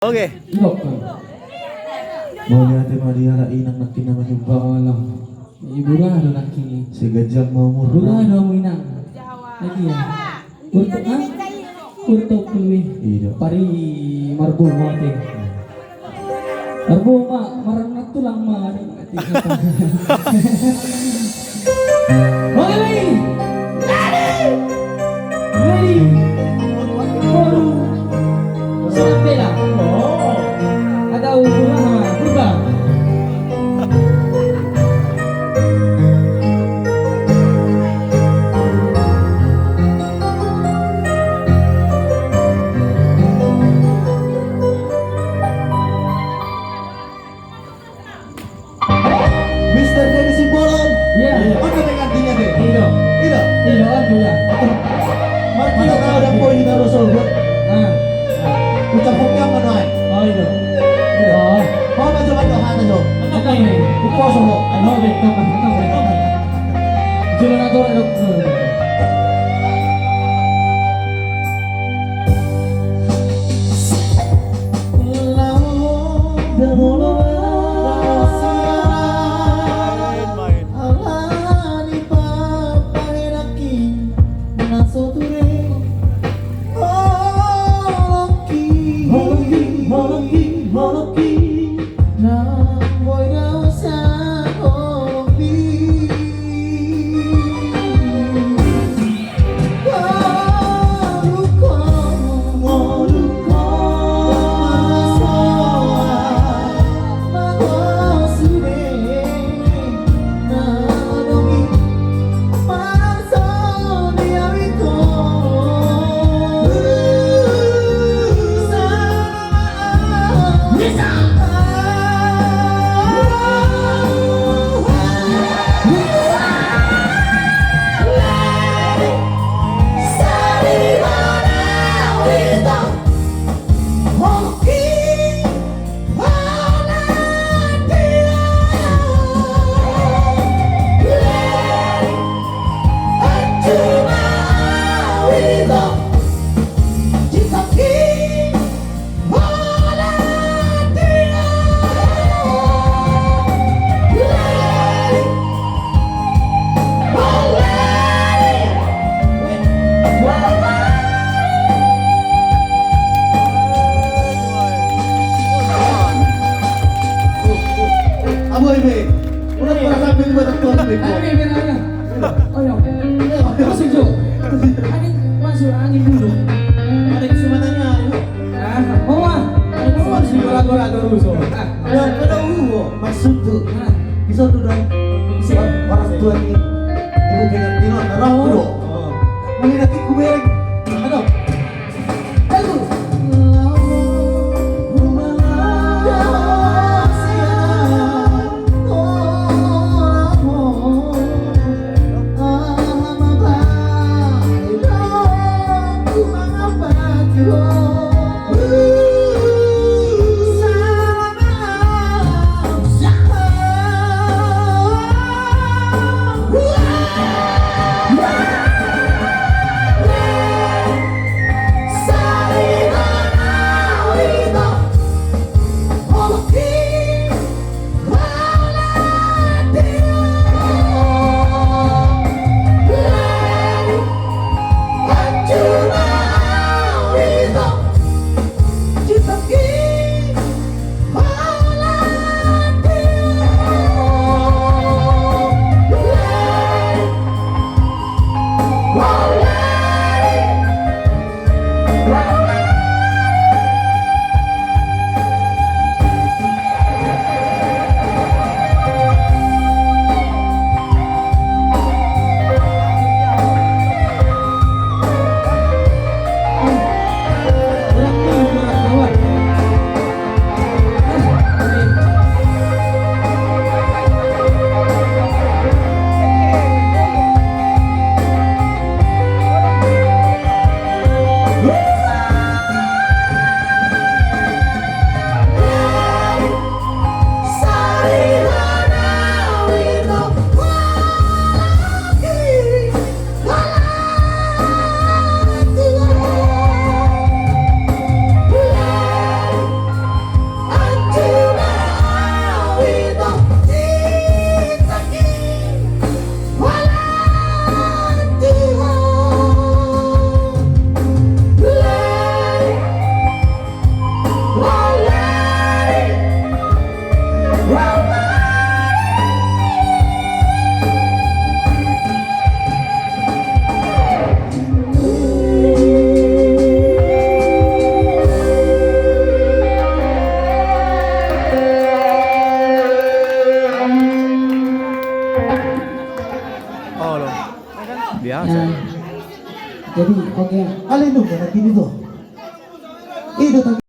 Oke. Mau lihat Maria la inang nakinang Wala. Iburado nakini. si gajah mau Burado mo inang. Lagi ya. Urto ka? Urto kuwi. Iya. Pari marbo mo ate. Marbo ma marangat tulang ma. Ready. Ready. Sampai lah. Ada ulang berubah. Mister Denny Simbolon. Iya. Apa yang artinya deh? Iya. Iya. Iya aduh ya. Mati na tayo ng poin na Rosolgo. Ah. Ucap hukyang ano ay? Oh iya. Oh. Mau ba coba dohan na jo? Ano ini? Uposo mo. Ano ba ito? Ano ba ito? Jual na to ano? Aboy be. Udah para sampai di badak tuan be. Ano yung pinaka? Oh yun. Masuk Jo. Masuk angin dulu. Ada kesempatannya. Ah, Mama. Mama harus lagu-lagu rusuh. Ya, kada uwo maksud tuh. Bisa tuh dong. Si orang tua ini. Ibu pengen tinon narang bro. Mali nanti kubereng. Ano? Ayo. Jadi oke. Alin dong lagi itu. Itu